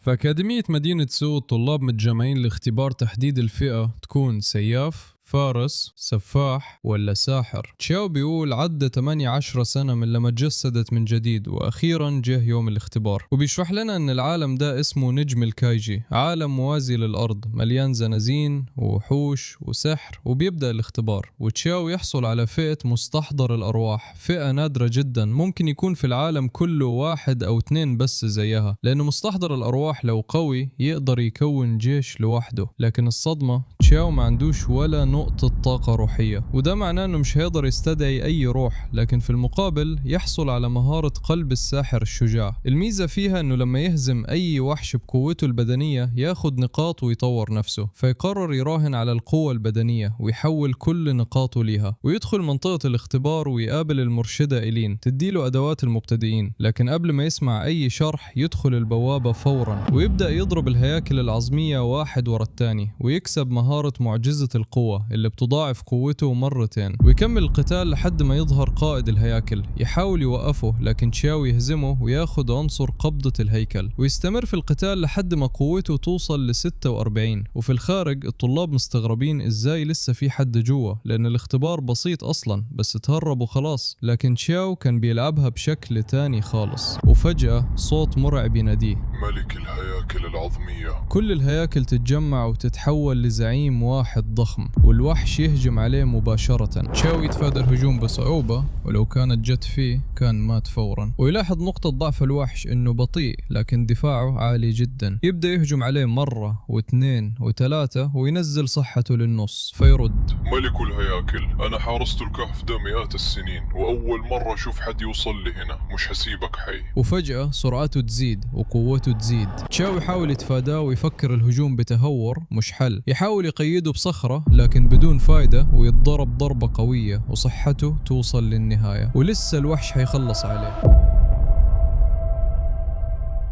فأكاديمية مدينة سو الطلاب متجمعين لاختبار تحديد الفئة تكون سياف، فارس، سفاح ولا ساحر. تشاو بيقول عدى 18 سنة من لما تجسدت من جديد وأخيرا جه يوم الاختبار، وبيشرح لنا أن العالم ده اسمه نجم الكايجي، عالم موازي للأرض مليان زنازين ووحوش وسحر. وبيبدأ الاختبار وتشاو يحصل على فئة مستحضر الأرواح، فئة نادرة جدا، ممكن يكون في العالم كله 1 أو 2 بس زيها، لأنه مستحضر الأرواح لو قوي يقدر يكون جيش لوحده. لكن الصدمة تشاو ما عندوش ولا نقطة طاقة روحية، وده معناه انه مش هيقدر يستدعي اي روح، لكن في المقابل يحصل على مهارة قلب الساحر الشجاع. الميزة فيها انه لما يهزم اي وحش بقوته البدنية ياخد نقاط ويطور نفسه، فيقرر يراهن على القوة البدنية ويحول كل نقاطه ليها، ويدخل منطقة الاختبار ويقابل المرشدة إلين تديله ادوات المبتدئين. لكن قبل ما يسمع اي شرح يدخل البوابة فورا ويبدأ يضرب الهياكل العظمية واحد ورا التاني، ويكسب مهارة معجزة القوة اللي بتضاعف قوته مرتين، ويكمل القتال لحد ما يظهر قائد الهياكل يحاول يوقفه، لكن تشاو يهزمه وياخد عنصر قبضة الهيكل، ويستمر في القتال لحد ما قوته توصل ل46. وفي الخارج الطلاب مستغربين ازاي لسه في حد جوا، لان الاختبار بسيط اصلا، بس تهرب وخلاص. لكن تشاو كان بيلعبها بشكل تاني خالص، وفجأة صوت مرعب يناديه: ملك الهياكل العظمية. كل الهياكل تتجمع وتتحول لزعيم واحد ضخم، والوحش يهجم عليه مباشرة. تشاو يتفادى الهجوم بصعوبة، ولو كانت جت فيه كان مات فورا. ويلاحظ نقطة ضعف الوحش انه بطيء لكن دفاعه عالي جدا. يبدأ يهجم عليه مرة واثنين وثلاثة وينزل صحته للنص، فيرد: ملك الهياكل، أنا حارست الكهف ده مئات السنين، وأول مرة أشوف حد يوصل لي هنا، مش هسيبك حي. وفجأة سرعته تزيد وقوته تزيد. تشاو يحاول يتفاداه ويفكر الهجوم بتهور مش حل، يحاول يقيده بصخرة لكن بدون فايدة، ويتضرب ضربة قوية وصحته توصل للنهاية، ولسه الوحش هيخلص عليه.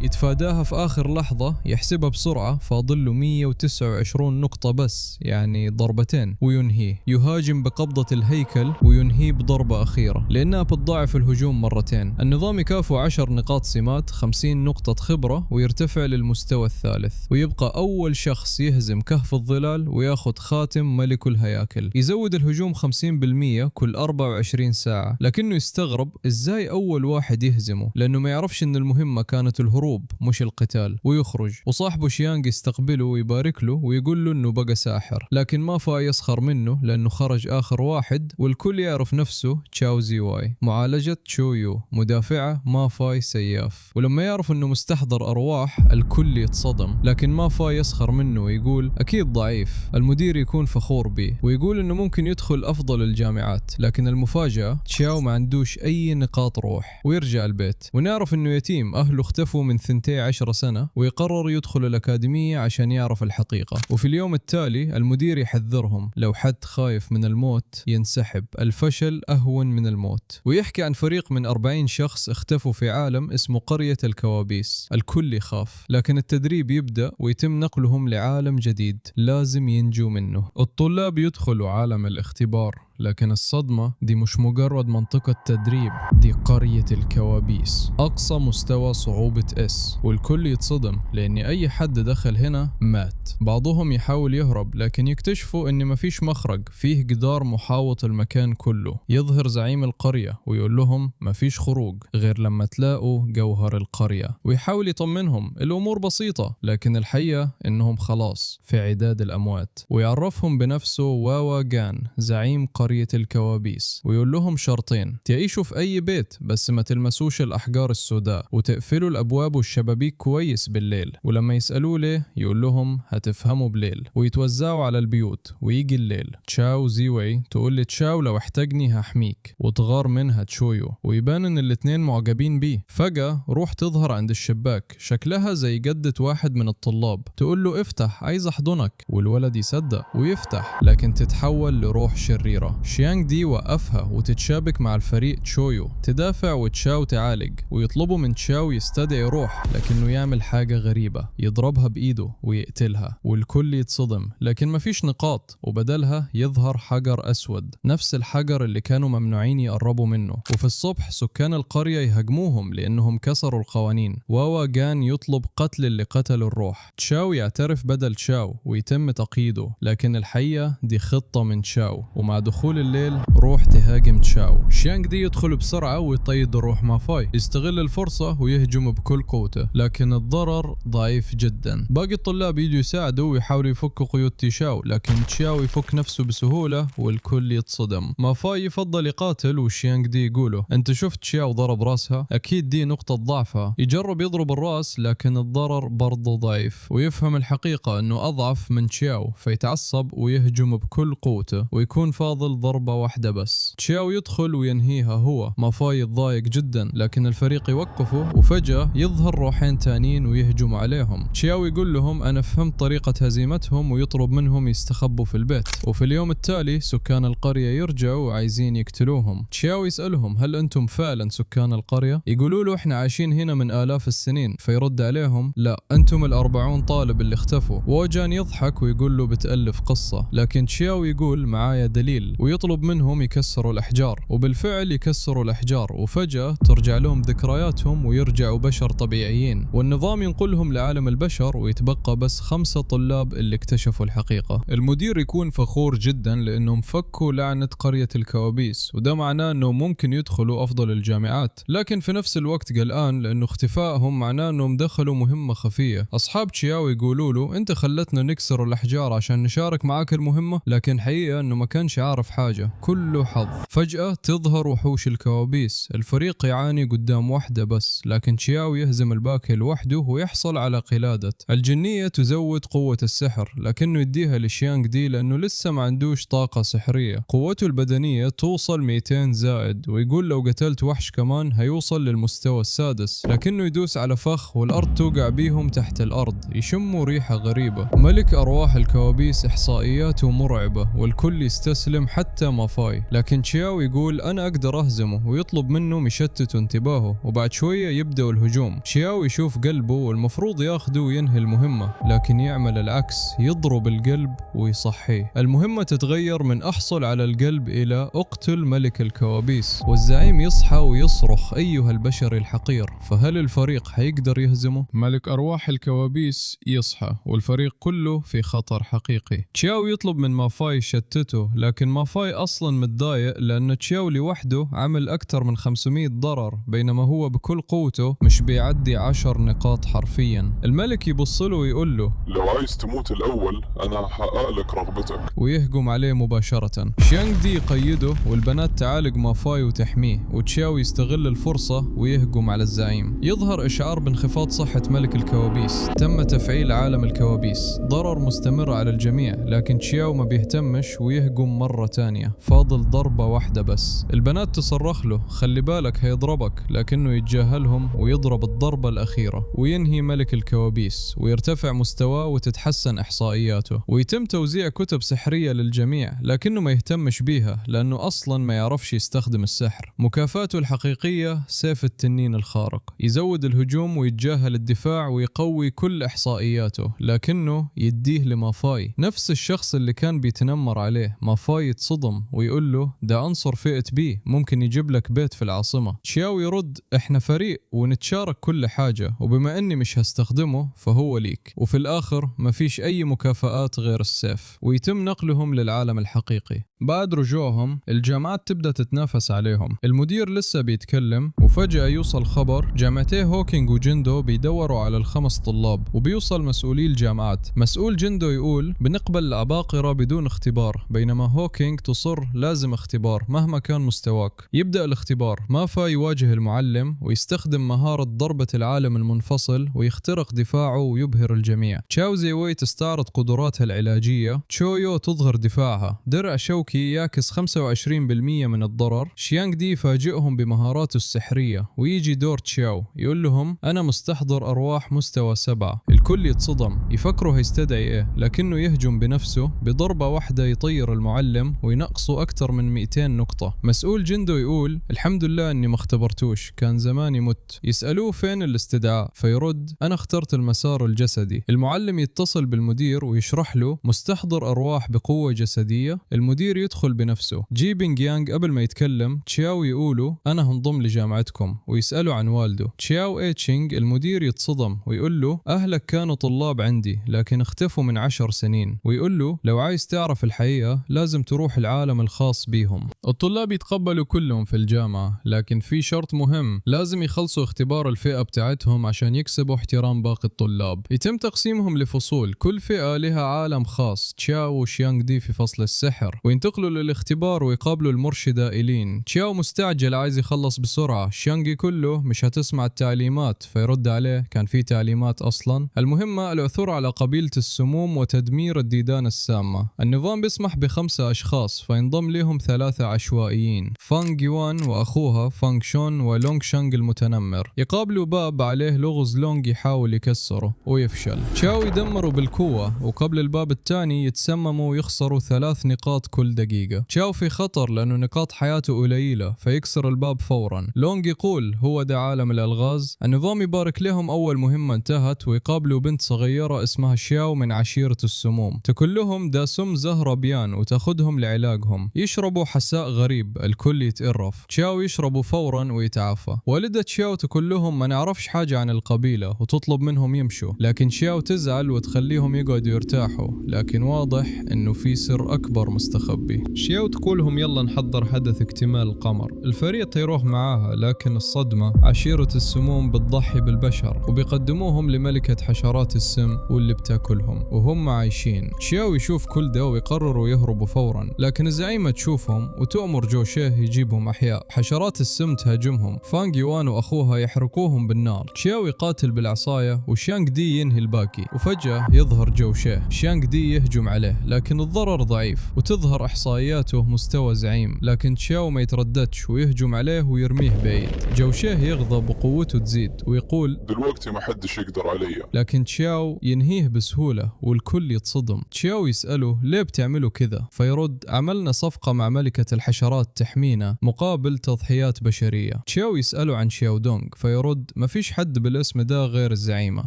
يتفاداها في آخر لحظة، يحسبها بسرعة، فاضله 129 نقطة بس، يعني ضربتين وينهيه. يهاجم بقبضة الهيكل وينهيه بضربة أخيرة لأنها بتضاعف الهجوم مرتين. النظام يكافئ 10 نقاط سمات، 50 نقطة خبرة، ويرتفع للمستوى الثالث. ويبقى أول شخص يهزم كهف الظلال وياخد خاتم ملك الهياكل. يزود الهجوم 50% كل 24 ساعة، لكنه يستغرب إزاي أول واحد يهزمه، لأنه ما يعرفش إن المهمة كانت الهروب مش القتال. ويخرج وصاحبه شيانغ يستقبله ويبارك له ويقول له انه بقى ساحر، لكن ما فا يسخر منه لانه خرج اخر واحد، والكل يعرف نفسه تشاو زي واي. معالجة تشويو مدافعة، ما فاي سياف. ولما يعرف انه مستحضر ارواح الكل يتصدم، لكن ما فا يسخر منه ويقول اكيد ضعيف. المدير يكون فخور به ويقول انه ممكن يدخل افضل الجامعات، لكن المفاجأة تشاو ما عندوش اي نقاط روح ويرجع البيت. ونعرف انه يتيم، اهله اختفوا من 12 سنة، ويقرر يدخل الأكاديمية عشان يعرف الحقيقة. وفي اليوم التالي المدير يحذرهم لو حد خايف من الموت ينسحب، الفشل أهون من الموت. ويحكي عن فريق من 40 شخص اختفوا في عالم اسمه قرية الكوابيس. الكل يخاف، لكن التدريب يبدأ ويتم نقلهم لعالم جديد لازم ينجوا منه. الطلاب يدخلوا عالم الاختبار، لكن الصدمة دي مش مجرد منطقة تدريب، دي قرية الكوابيس، أقصى مستوى صعوبة S. والكل يتصدم لأن أي حد دخل هنا مات. بعضهم يحاول يهرب، لكن يكتشفوا أن مفيش مخرج، فيه جدار محاوط المكان كله. يظهر زعيم القرية ويقول لهم مفيش خروج غير لما تلاقوا جوهر القرية، ويحاول يطمنهم الأمور بسيطة، لكن الحقيقة أنهم خلاص في عداد الأموات. ويعرفهم بنفسه واوا جان، زعيم قرية الكوابيس، ويقول لهم شرطين: تعيشوا في أي بيت بس ما تلمسوش الأحجار السوداء، وتقفلوا الأبواب والشبابيك كويس بالليل. ولما يسألوه ليه يقول لهم هتفهموا بليل. ويتوزعوا على البيوت، ويجي الليل. تشاو زيوي تقول لتشاو لو احتاجني هحميك، وتغار منها تشويو، ويبان ان الاتنين معجبين بيه. فجأة روح تظهر عند الشباك، شكلها زي جدة واحد من الطلاب، تقول له افتح عايز احضنك، والولد يصدق ويفتح، لكن تتحول لروح شريرة شيانغ دي وقفها وتتشابك مع الفريق تشويو، تدافع وتشاو تعالج، ويطلبوا من تشاو يستدعي روح لكنه يعمل حاجة غريبة، يضربها بإيده ويقتلها، والكل يتصدم لكن مفيش نقاط، وبدلها يظهر حجر أسود نفس الحجر اللي كانوا ممنوعين يقربوا منه. وفي الصبح سكان القرية يهاجموهم لأنهم كسروا القوانين. واوا جان يطلب قتل اللي قتلوا الروح. تشاو يعترف بدل تشاو ويتم تقييده، لكن الحقيقة دي خطة من تشاو، ومع دخول الليل روح تهاجم تشاو. شيانغ دي يدخل بسرعة ويطيد الروح مافاي، يستغل الفرصة ويهجم بكل قوته، لكن الضرر ضعيف جدا. باقي الطلاب يجوا يساعدوا ويحاولوا يفكوا قيود تشاو، لكن تشاو يفك نفسه بسهولة والكل يتصدم. مافاي يفضل يقاتل، وشيانغ دي يقوله انت شفت تشاو ضرب راسها، اكيد دي نقطة ضعفها. يجرب يضرب الراس لكن الضرر برضه ضعيف، ويفهم الحقيقة انه اضعف من تشاو، فيتعصب ويهجم بكل قوته، ويكون فاضل ضربة واحدة بس. تشاو يدخل وينهيها هو. مافاي يتضايق جدا لكن الفريق يوقفه، وفجأة يظهر روحين تانيين ويهجموا عليهم. تشاو يقول لهم انا فهمت طريقة هزيمتهم، ويطلب منهم يستخبوا في البيت. وفي اليوم التالي سكان القرية يرجعوا عايزين يقتلوهم. تشاو يسألهم هل انتم فعلا سكان القرية؟ يقولوا له احنا عايشين هنا من آلاف السنين. فيرد عليهم لا، انتم ال40 طالب اللي اختفوا. ووجان يضحك ويقول له بتألف قصة، لكن تشاو يقول معايا دليل، ويطلب منهم يكسروا الأحجار. وبالفعل يكسروا الأحجار، وفجأة ترجع لهم ذكرياتهم ويرجعوا بشر طبيعيين، والنظام ينقلهم لعالم البشر، ويتبقى بس 5 طلاب اللي اكتشفوا الحقيقة. المدير يكون فخور جدا لأنهم فكوا لعنة قرية الكوابيس، وده معناه أنه ممكن يدخلوا أفضل الجامعات، لكن في نفس الوقت قلقان لأنه اختفائهم معناه أنهم دخلوا مهمة خفية. أصحاب تشاو يقولوا له أنت خلتنا نكسر الأحجار عشان نشارك معاك المهمة، لكن حقيقة أنه ما كانش عارف حاجة، كله حظ. فجأة تظهر وحوش الكوابيس. الفريق يعاني قدام واحدة بس، لكن تشاو يهزم الباقي لوحده ويحصل على قلادة. الجنية تزود قوة السحر، لكنه يديها لشيانغ دي لأنه لسه ما عندوش طاقة سحرية. قوته البدنية توصل 200 زائد، ويقول لو قتلت وحش كمان هيوصل للمستوى السادس، لكنه يدوس على فخ والأرض توقع بيهم تحت الأرض. يشموا ريحة غريبة. ملك أرواح الكوابيس إحصائياته مرعبة، والكل يستسلم حتى مافاي، لكن تشاو يقول أنا أقدر أهزمه، ويطلب منهم يشتتوا انتباهه. وبعد شوية يبدأ الهجوم. تشاو يشوف قلبه والمفروض ياخده وينهي المهمة، لكن يعمل العكس، يضرب القلب ويصحيه. المهمة تتغير من أحصل على القلب إلى أقتل ملك الكوابيس، والزعيم يصحى ويصرخ أيها البشر الحقير. فهل الفريق حيقدر يهزمه؟ ملك أرواح الكوابيس يصحى، والفريق كله في خطر حقيقي. تشاو يطلب من مافاي يشتته، لكن مافاي أصلا متضايق لأن تشاو لوحده عمل أكثر من 500 ضرر، بينما هو بكل قوته مش بيعدي 10 نقاط حرفيا. الملك يبصله ويقول له لو عايز تموت الأول أنا هحقق لك رغبتك، ويهجم عليه مباشرة. شيانغ دي يقيده، والبنات تعالج مافاي وتحميه، وتشاو يستغل الفرصة ويهجم على الزعيم. يظهر إشعار بانخفاض صحة ملك الكوابيس، تم تفعيل عالم الكوابيس، ضرر مستمر على الجميع، لكن تشاو ما بيهتمش ويهجم مرة تانية. فاضل ضربة واحدة بس. البنات تصرخ له خلي بالك هيضربك، لكنه يتجاهلهم ويضرب الضربة الأخيرة، وينهي ملك الكوابيس، ويرتفع مستواه وتتحسن إحصائياته، ويتم توزيع كتب سحرية للجميع، لكنه ما يهتمش بيها لأنه أصلا ما يعرفش يستخدم السحر. مكافاته الحقيقية سيف التنين الخارق، يزود الهجوم ويتجاهل الدفاع ويقوي كل إحصائياته، لكنه يديه لمافاي، نفس الشخص اللي كان بيتنمر عليه. مافاي يتصدم ويقول له ده عنصر فئة بي، ممكن يجيب لك بيت في العاصمة. تشاو يرد احنا فريق ونتشارك كل حاجة، وبما اني مش هستخدمه فهو ليك. وفي الآخر مفيش أي مكافآت غير السيف، ويتم نقلهم للعالم الحقيقي. بعد رجوعهم الجامعات تبدأ تتنافس عليهم. المدير لسه بيتكلم، وفجأة يوصل خبر جامعتي هوكينج وجندو بيدوروا على ال5 طلاب، وبيوصل مسؤولي الجامعات. مسؤول جندو يقول بنقبل العباقرة بدون اختبار، بينما هوكينج تصر لازم اختبار مهما كان مستواك. يبدأ الاختبار. مافا يواجه المعلم ويستخدم مهارة ضربة العالم المنفصل، ويخترق دفاعه ويبهر الجميع. تشاو زي وي تستعرض قدراتها العلاجية. تشويو تظهر دفاعها، درع شوكي موكي يعكس 25% من الضرر، شيانغ دي يفاجئهم بمهاراته السحرية، ويجي دور تشاو يقول لهم أنا مستحضر أرواح مستوى 7. الكل يتصدم، يفكروا هيستدعي إيه، لكنه يهجم بنفسه بضربة واحدة يطير المعلم وينقصوا أكثر من 200 نقطة. مسؤول جنده يقول الحمد لله أني ما اختبرتوش، كان زماني مت. يسألوه فين الاستدعاء، فيرد أنا اخترت المسار الجسدي. المعلم يتصل بالمدير ويشرح له مستحضر أرواح بقوة جسدية. المدير يدخل بنفسه. جي بينغ يانغ قبل ما يتكلم تشاو يقولوا أنا هنضم لجامعتكم، ويسألوا عن والده. تشاو إيتشينغ المدير يتصدم ويقول له أهلك كانوا طلاب عندي لكن اختفوا من 10 سنين، ويقول له لو عايز تعرف الحقيقة لازم تروح العالم الخاص بيهم. الطلاب يتقبلوا كلهم في الجامعة، لكن في شرط مهم، لازم يخلصوا اختبار الفئة بتاعتهم عشان يكسبوا احترام باقي الطلاب. يتم تقسيمهم لفصول، كل فئة لها عالم خاص. تشاو وشيانغ دي في فصل السحر، وينتقلوا للاختبار ويقابلوا المرشدة إيلين. تشاو مستعجل عايز يخلص بسرعة، شيانغ كله مش هتسمع التعليمات، فيرد عليه كان في تعليمات أصلا. المهمة العثور على قبيلة السموم وتدمير الديدان السامة. النظام بيسمح ب5 أشخاص، فينضم لهم 3 عشوائيين، فانغ يوان وأخوها فانغ شون ولونغ شانغ المتنمر. يقابلوا باب عليه لغز لونغ يحاول يكسره ويفشل. تشاو يدمروا بالقوة، وقبل الباب الثاني يتسمموا ويخسروا 3 نقاط كل دقيقة. تشاو في خطر لأنه نقاط حياته قليلة، فيكسر الباب فورا. لونغ يقول هو ده عالم الألغاز. النظام يبارك لهم، أول مهمة انتهت، ويقابلوا بنت صغيرة اسمها شياو من عشيرة السموم. تقول لهم ده سم زهرة بيان وتاخدهم لعلاجهم. يشربوا حساء غريب، الكل يتقرف. تشاو يشربوا فورا ويتعافى. والدة تشاو تقول لهم ما نعرفش حاجة عن القبيلة وتطلب منهم يمشوا، لكن تشاو تزعل وتخليهم يقعدوا يرتاحوا، لكن واضح انه في سر اكبر مستخبي. شياو تقولهم يلا نحضر حدث اكتمال القمر. الفريق يروح معاها، لكن الصدمة عشيرة السموم بتضحي بالبشر وبيقدموهم لملكة حشرات السم واللي بتاكلهم وهم عايشين. شياو يشوف كل ده ويقرروا يهربوا فورا، لكن الزعيمة تشوفهم وتؤمر جوشيه يجيبهم أحياء. حشرات السم تهاجمهم، فانغ يوان وأخوها يحرقوهم بالنار. شياو يقاتل بالعصاية وشيانغ دي ينهي الباقي، وفجأة يظهر جوشيه. شيانغ دي يهجم عليه لكن الضرر ضعيف، وتظهر إحصائياته مستوى زعيم، لكن تشاو ما يترددش ويهجم عليه ويرميه بعيد. جوشيه يغضب وقوته تزيد ويقول دلوقتي ما حدش يقدر علي، لكن تشاو ينهيه بسهولة والكل يتصدم. تشاو يسأله ليه بتعملوا كذا، فيرد عملنا صفقة مع ملكة الحشرات تحمينا مقابل تضحيات بشرية. تشاو يسأله عن شياو دونغ، فيرد ما فيش حد بالاسم ده غير الزعيمة.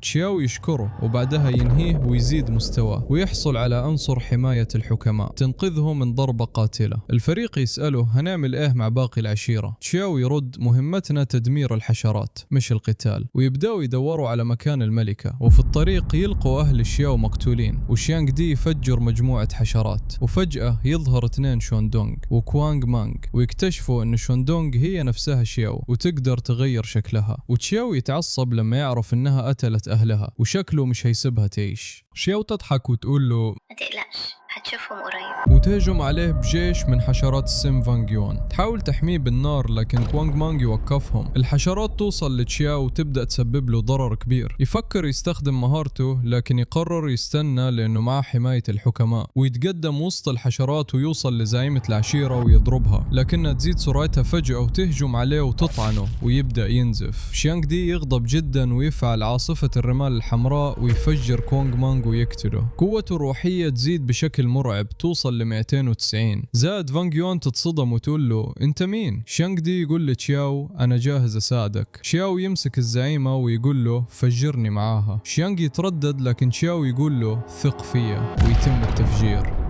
تشاو يشكره وبعدها ينهيه ويزيد مستواه ويحصل على عنصر حماية الحكماء تنقذه من ضربة قاتلة. الفريق يسأله هنعمل ايه مع باقي العشيرة. تشاو يرد مهمتنا تدمير الحشرات مش القتال، ويبدأوا يدوروا على مكان الملكة. وفي الطريق يلقوا أهل الشياو مقتولين، وشيانغ دي يفجر مجموعة حشرات، وفجأة يظهر 2 شوندونغ وكوانغ مانغ، ويكتشفوا أن شوندونغ هي نفسها شياو وتقدر تغير شكلها. وتشاو يتعصب لما يعرف أنها قتلت أهلها وشكله مش هيسيبها تعيش. شياو تضحك وتقول له ما تقلقش هتشوفهم قريب، وتهجم عليه بجيش من حشرات السم فانغ يوان. تحاول تحميه بالنار لكن كوانغ مانغ يوقفهم. الحشرات توصل لتشاو وتبدأ تسبب له ضرر كبير. يفكر يستخدم مهارته لكن يقرر يستنى لأنه معه حماية الحكماء، ويتقدم وسط الحشرات ويوصل لزعيمة العشيرة ويضربها، لكنها تزيد سرعتها فجأة وتهجم عليه وتطعنه ويبدأ ينزف. شيانغ دي يغضب جدا ويفعل عاصفة الرمال الحمراء ويفجر كوانغ مانغ ويقتله. قوته الروحية تزيد بشكل مرعب توصل ل 290. زائد فانغ يوان تتصدم وتقول له انت مين؟ شيانغ دي يقول لتشاو انا جاهز اساعدك. تشاو يمسك الزعيمة ويقول له فجرني معاها. شيانغ يتردد لكن تشاو يقول له ثق فيا، ويتم التفجير.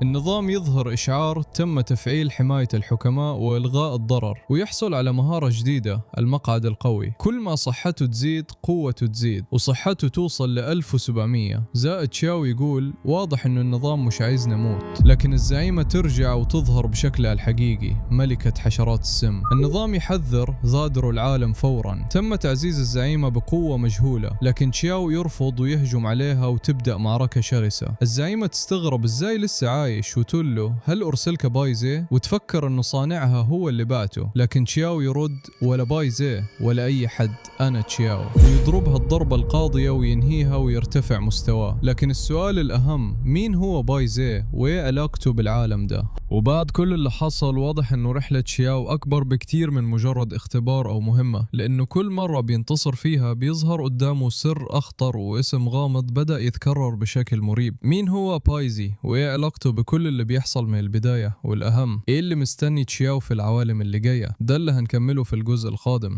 النظام يظهر إشعار تم تفعيل حماية الحكماء وإلغاء الضرر، ويحصل على مهارة جديدة المقعد القوي. كل ما صحته تزيد قوته تزيد، وصحته توصل ل 1700. زائد تشاو يقول واضح إنه النظام مش عايزنا نموت، لكن الزعيمة ترجع وتظهر بشكلها الحقيقي ملكة حشرات السم. النظام يحذر غادروا العالم فورا. تم تعزيز الزعيمة بقوة مجهولة، لكن تشاو يرفض ويهجم عليها وتبدأ معركة شرسة. الزعيمة تستغرب ازاي لسه عايش عايش وتقول له هل أرسلك بايزي، وتفكر أنه صانعها هو اللي بعته، لكن تشياو يرد ولا بايزي ولا أي حد، أنا تشياو، ويضربها الضربة القاضية وينهيها ويرتفع مستواه. لكن السؤال الأهم، مين هو بايزي وإيه علاقته بالعالم ده؟ وبعد كل اللي حصل واضح أنه رحلة تشياو أكبر بكتير من مجرد اختبار أو مهمة، لأنه كل مرة بينتصر فيها بيظهر قدامه سر أخطر واسم غامض بدأ يتكرر بشكل مريب. مين هو بايزي وإيه علاقته بكل اللي بيحصل من البداية؟ والأهم، إيه اللي مستني تشياو في العوالم اللي جاية؟ ده اللي هنكمله في الجزء القادم.